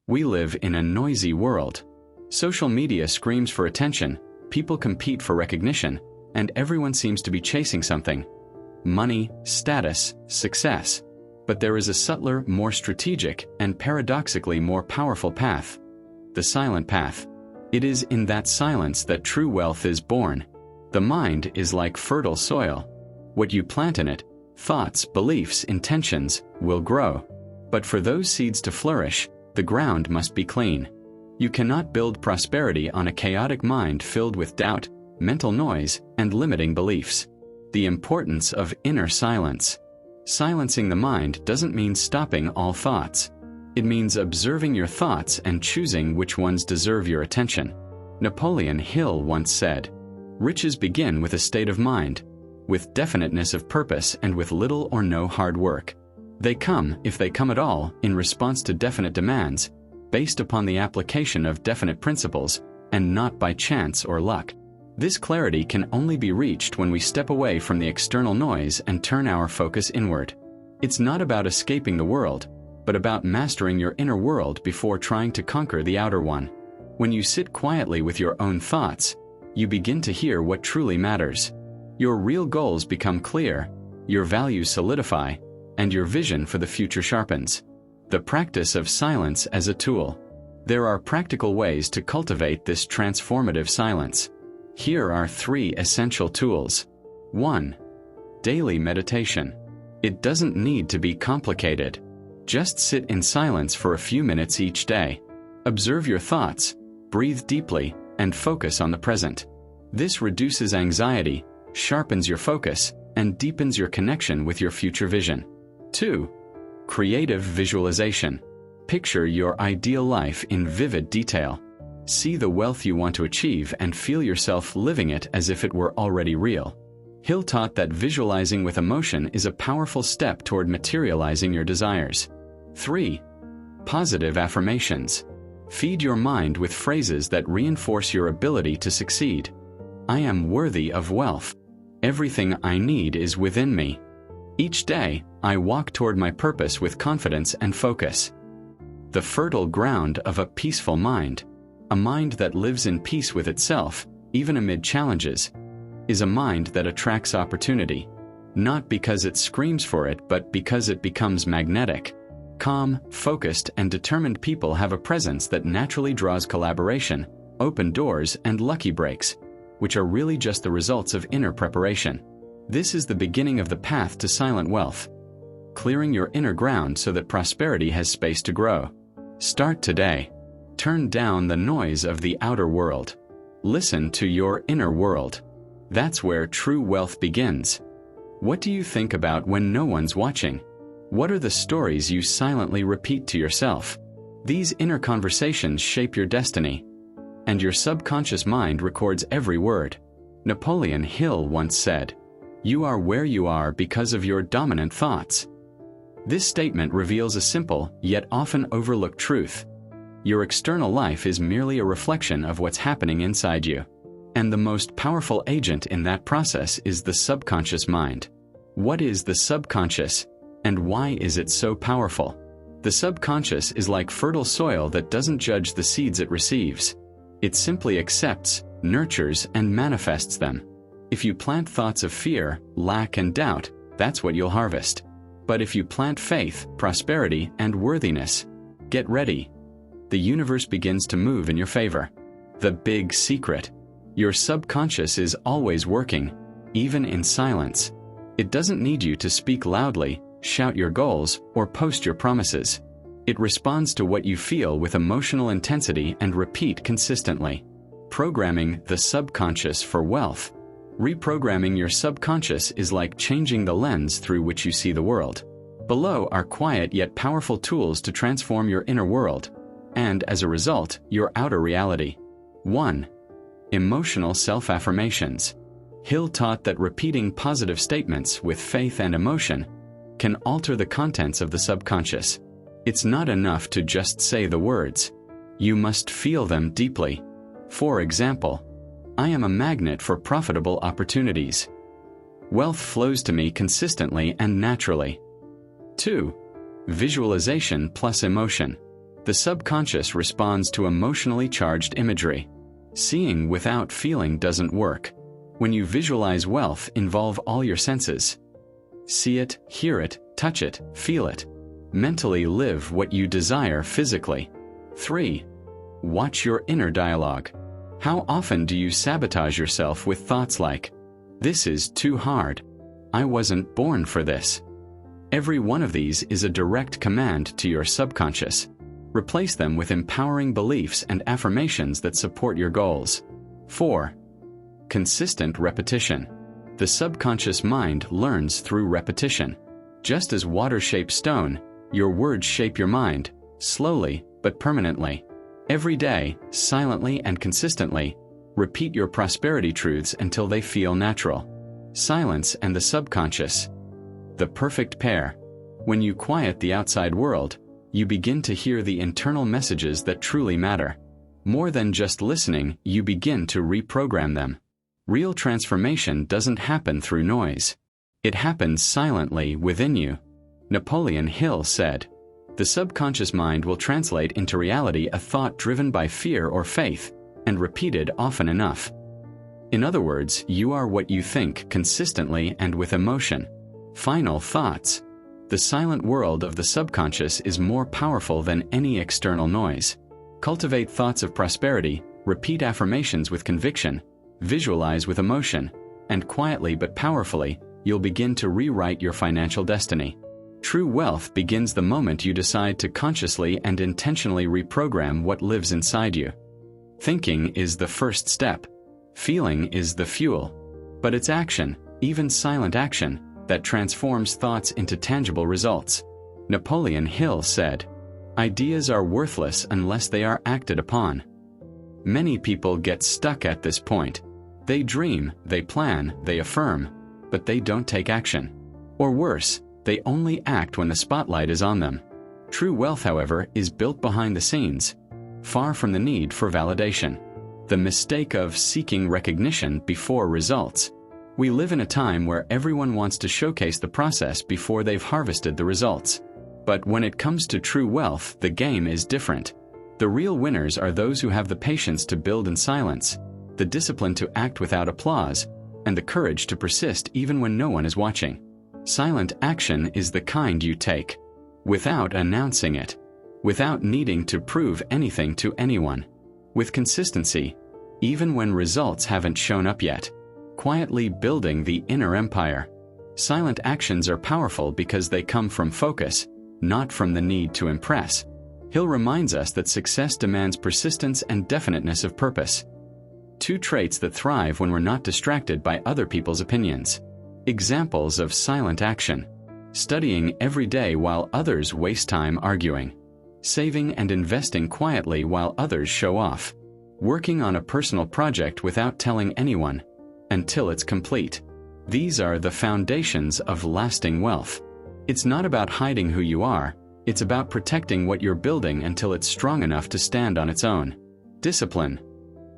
We live in a noisy world. Social media screams for attention, people compete for recognition, and everyone seems to be chasing something: money, status, success. But there is a subtler, more strategic, and paradoxically more powerful path: the silent path. It is in that silence that true wealth is born. The mind is like fertile soil. What you plant in it, thoughts, beliefs, intentions, will grow. But for those seeds to flourish, the ground must be clean. You cannot build prosperity on a chaotic mind filled with doubt, mental noise, and limiting beliefs. The importance of inner silence. Silencing the mind doesn't mean stopping all thoughts. It means observing your thoughts and choosing which ones deserve your attention. Napoleon Hill once said, "Riches begin with a state of mind, with definiteness of purpose and with little or no hard work. They come, if they come at all, in response to definite demands, based upon the application of definite principles, and not by chance or luck." This clarity can only be reached when we step away from the external noise and turn our focus inward. It's not about escaping the world, but about mastering your inner world before trying to conquer the outer one. When you sit quietly with your own thoughts, you begin to hear what truly matters. Your real goals become clear, your values solidify, and your vision for the future sharpens. The practice of silence as a tool. There are practical ways to cultivate this transformative silence. Here are 3 essential tools. 1. Daily meditation. It doesn't need to be complicated. Just sit in silence for a few minutes each day. Observe your thoughts, breathe deeply, and focus on the present. This reduces anxiety, sharpens your focus, and deepens your connection with your future vision. 2. Creative visualization. Picture your ideal life in vivid detail. See the wealth you want to achieve and feel yourself living it as if it were already real. Hill taught that visualizing with emotion is a powerful step toward materializing your desires. 3. Positive affirmations. Feed your mind with phrases that reinforce your ability to succeed. I am worthy of wealth. Everything I need is within me. Each day, I walk toward my purpose with confidence and focus. The fertile ground of a peaceful mind. A mind that lives in peace with itself, even amid challenges, is a mind that attracts opportunity. Not because it screams for it, but because it becomes magnetic. Calm, focused, and determined people have a presence that naturally draws collaboration, open doors, and lucky breaks, which are really just the results of inner preparation. This is the beginning of the path to silent wealth. Clearing your inner ground so that prosperity has space to grow. Start today. Turn down the noise of the outer world. Listen to your inner world. That's where true wealth begins. What do you think about when no one's watching? What are the stories you silently repeat to yourself? These inner conversations shape your destiny, and your subconscious mind records every word. Napoleon Hill once said, "You are where you are because of your dominant thoughts." This statement reveals a simple, yet often overlooked truth. Your external life is merely a reflection of what's happening inside you. And the most powerful agent in that process is the subconscious mind. What is the subconscious, and why is it so powerful? The subconscious is like fertile soil that doesn't judge the seeds it receives. It simply accepts, nurtures, and manifests them. If you plant thoughts of fear, lack, and doubt, that's what you'll harvest. But if you plant faith, prosperity, and worthiness, get ready. The universe begins to move in your favor. The big secret. Your subconscious is always working, even in silence. It doesn't need you to speak loudly, shout your goals, or post your promises. It responds to what you feel with emotional intensity and repeat consistently. Programming the subconscious for wealth. Reprogramming your subconscious is like changing the lens through which you see the world. Below are quiet yet powerful tools to transform your inner world, and as a result, your outer reality. 1. Emotional self-affirmations. Hill taught that repeating positive statements with faith and emotion can alter the contents of the subconscious. It's not enough to just say the words. You must feel them deeply. For example, I am a magnet for profitable opportunities. Wealth flows to me consistently and naturally. 2. Visualization plus emotion. The subconscious responds to emotionally charged imagery. Seeing without feeling doesn't work. When you visualize wealth, involve all your senses. See it, hear it, touch it, feel it. Mentally live what you desire physically. 3. Watch your inner dialogue. How often do you sabotage yourself with thoughts like, "This is too hard. I wasn't born for this"? Every one of these is a direct command to your subconscious. Replace them with empowering beliefs and affirmations that support your goals. 4. Consistent repetition. The subconscious mind learns through repetition. Just as water shapes stone, your words shape your mind, slowly but permanently. Every day, silently and consistently, repeat your prosperity truths until they feel natural. Silence and the subconscious. The perfect pair. When you quiet the outside world, you begin to hear the internal messages that truly matter. More than just listening, you begin to reprogram them. Real transformation doesn't happen through noise. It happens silently within you. Napoleon Hill said, "The subconscious mind will translate into reality a thought driven by fear or faith, and repeated often enough." In other words, you are what you think consistently and with emotion. Final thoughts. The silent world of the subconscious is more powerful than any external noise. Cultivate thoughts of prosperity, repeat affirmations with conviction, visualize with emotion, and quietly but powerfully, you'll begin to rewrite your financial destiny. True wealth begins the moment you decide to consciously and intentionally reprogram what lives inside you. Thinking is the first step. Feeling is the fuel. But it's action, even silent action, that transforms thoughts into tangible results. Napoleon Hill said, "Ideas are worthless unless they are acted upon." Many people get stuck at this point. They dream, they plan, they affirm, but they don't take action. Or worse, they only act when the spotlight is on them. True wealth, however, is built behind the scenes, far from the need for validation. The mistake of seeking recognition before results. We live in a time where everyone wants to showcase the process before they've harvested the results. But when it comes to true wealth, the game is different. The real winners are those who have the patience to build in silence, the discipline to act without applause, and the courage to persist even when no one is watching. Silent action is the kind you take, without announcing it, without needing to prove anything to anyone, with consistency, even when results haven't shown up yet, quietly building the inner empire. Silent actions are powerful because they come from focus, not from the need to impress. Hill reminds us that success demands persistence and definiteness of purpose. Two traits that thrive when we're not distracted by other people's opinions. Examples of silent action. Studying every day while others waste time arguing. Saving and investing quietly while others show off. Working on a personal project without telling anyone, until it's complete. These are the foundations of lasting wealth. It's not about hiding who you are, it's about protecting what you're building until it's strong enough to stand on its own. Discipline.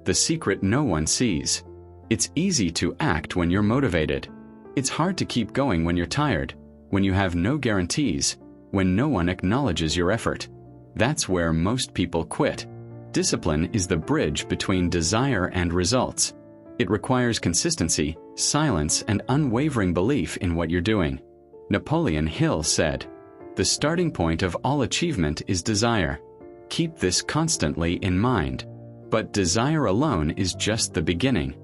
The secret no one sees. It's easy to act when you're motivated. It's hard to keep going when you're tired, when you have no guarantees, when no one acknowledges your effort. That's where most people quit. Discipline is the bridge between desire and results. It requires consistency, silence, and unwavering belief in what you're doing. Napoleon Hill said, "The starting point of all achievement is desire. Keep this constantly in mind. But desire alone is just the beginning.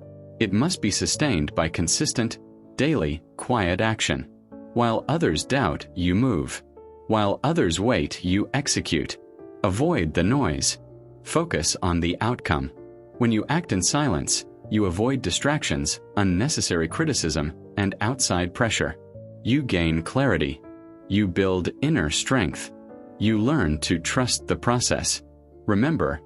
It must be sustained by consistent, daily, quiet action. While others doubt, you move. While others wait, you execute. Avoid the noise. Focus on the outcome. When you act in silence, you avoid distractions, unnecessary criticism, and outside pressure. You gain clarity. You build inner strength. You learn to trust the process. Remember,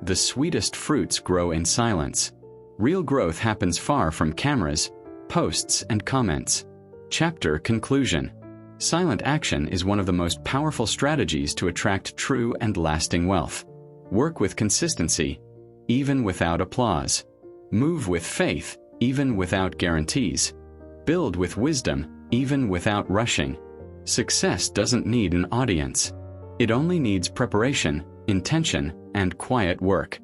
the sweetest fruits grow in silence. Real growth happens far from cameras, posts, and comments. Chapter conclusion. Silent action is one of the most powerful strategies to attract true and lasting wealth. Work with consistency, even without applause. Move with faith, even without guarantees. Build with wisdom, even without rushing. Success doesn't need an audience. It only needs preparation, intention, and quiet work.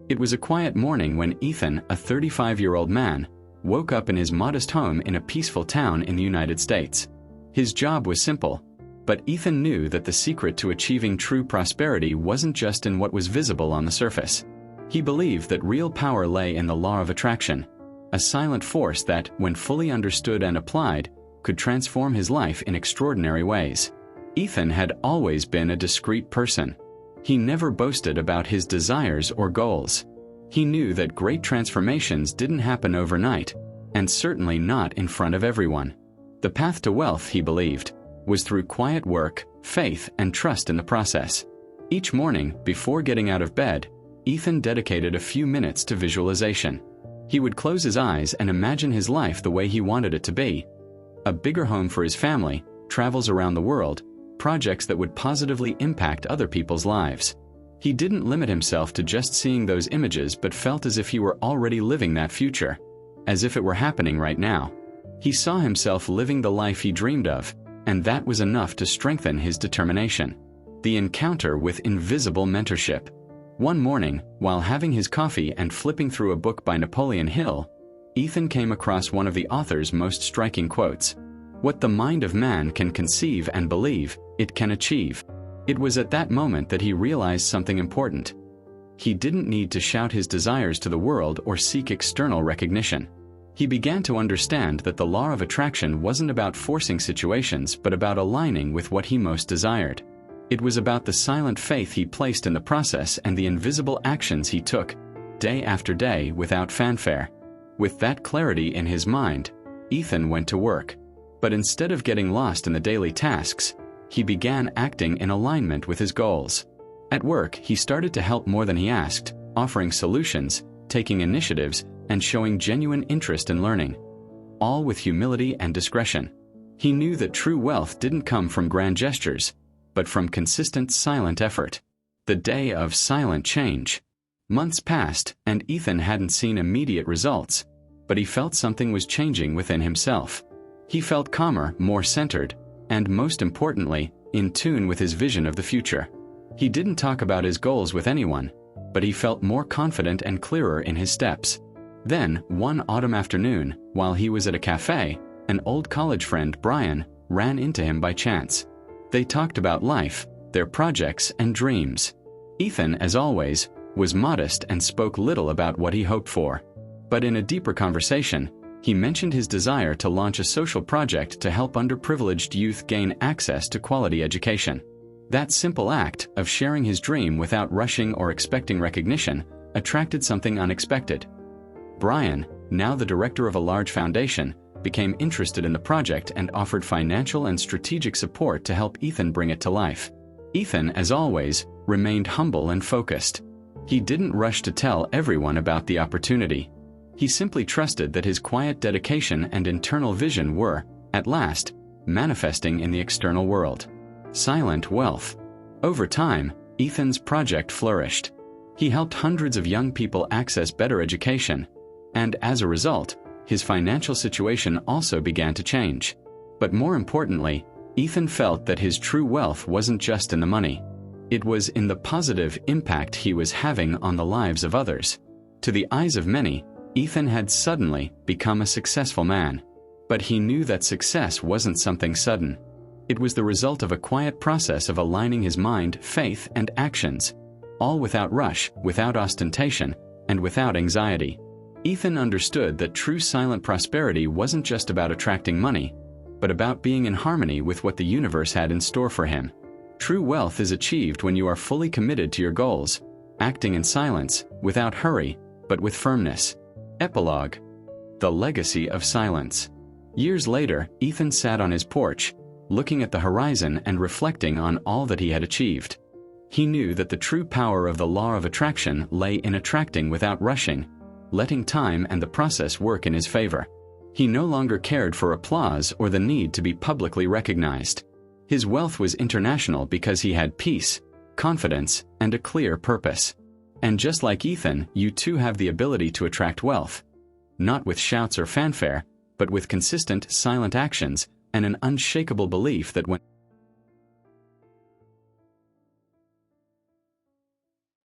It was a quiet morning when Ethan, a 35-year-old man, woke up in his modest home in a peaceful town in the United States. His job was simple, but Ethan knew that the secret to achieving true prosperity wasn't just in what was visible on the surface. He believed that real power lay in the law of attraction, a silent force that, when fully understood and applied, could transform his life in extraordinary ways. Ethan had always been a discreet person. He never boasted about his desires or goals. He knew that great transformations didn't happen overnight, and certainly not in front of everyone. The path to wealth, he believed, was through quiet work, faith, and trust in the process. Each morning, before getting out of bed, Ethan dedicated a few minutes to visualization. He would close his eyes and imagine his life the way he wanted it to be. A bigger home for his family, travels around the world, projects that would positively impact other people's lives. He didn't limit himself to just seeing those images but felt as if he were already living that future, as if it were happening right now. He saw himself living the life he dreamed of, and that was enough to strengthen his determination. The encounter with invisible mentorship. One morning, while having his coffee and flipping through a book by Napoleon Hill, Ethan came across one of the author's most striking quotes. "What the mind of man can conceive and believe, it can achieve." It was at that moment that he realized something important. He didn't need to shout his desires to the world or seek external recognition. He began to understand that the law of attraction wasn't about forcing situations but about aligning with what he most desired. It was about the silent faith he placed in the process and the invisible actions he took, day after day, without fanfare. With that clarity in his mind, Ethan went to work. But instead of getting lost in the daily tasks, he began acting in alignment with his goals. At work, he started to help more than he asked, offering solutions, taking initiatives, and showing genuine interest in learning. All with humility and discretion. He knew that true wealth didn't come from grand gestures, but from consistent silent effort. The day of silent change. Months passed, and Ethan hadn't seen immediate results, but he felt something was changing within himself. He felt calmer, more centered, and most importantly, in tune with his vision of the future. He didn't talk about his goals with anyone, but he felt more confident and clearer in his steps. Then, one autumn afternoon, while he was at a cafe, an old college friend, Brian, ran into him by chance. They talked about life, their projects, and dreams. Ethan, as always, was modest and spoke little about what he hoped for. But in a deeper conversation, he mentioned his desire to launch a social project to help underprivileged youth gain access to quality education. That simple act of sharing his dream without rushing or expecting recognition attracted something unexpected. Brian, now the director of a large foundation, became interested in the project and offered financial and strategic support to help Ethan bring it to life. Ethan, as always, remained humble and focused. He didn't rush to tell everyone about the opportunity. He simply trusted that his quiet dedication and internal vision were, at last, manifesting in the external world. Silent wealth. Over time, Ethan's project flourished. He helped hundreds of young people access better education, and as a result, his financial situation also began to change. But more importantly, Ethan felt that his true wealth wasn't just in the money. It was in the positive impact he was having on the lives of others. To the eyes of many, Ethan had suddenly become a successful man. But he knew that success wasn't something sudden. It was the result of a quiet process of aligning his mind, faith, and actions, all without rush, without ostentation, and without anxiety. Ethan understood that true silent prosperity wasn't just about attracting money, but about being in harmony with what the universe had in store for him. True wealth is achieved when you are fully committed to your goals, acting in silence, without hurry, but with firmness. Epilogue. The legacy of silence. Years later, Ethan sat on his porch, looking at the horizon and reflecting on all that he had achieved. He knew that the true power of the law of attraction lay in attracting without rushing, letting time and the process work in his favor. He no longer cared for applause or the need to be publicly recognized. His wealth was international because he had peace, confidence, and a clear purpose. And just like Ethan, you too have the ability to attract wealth. Not with shouts or fanfare, but with consistent, silent actions and an unshakable belief that when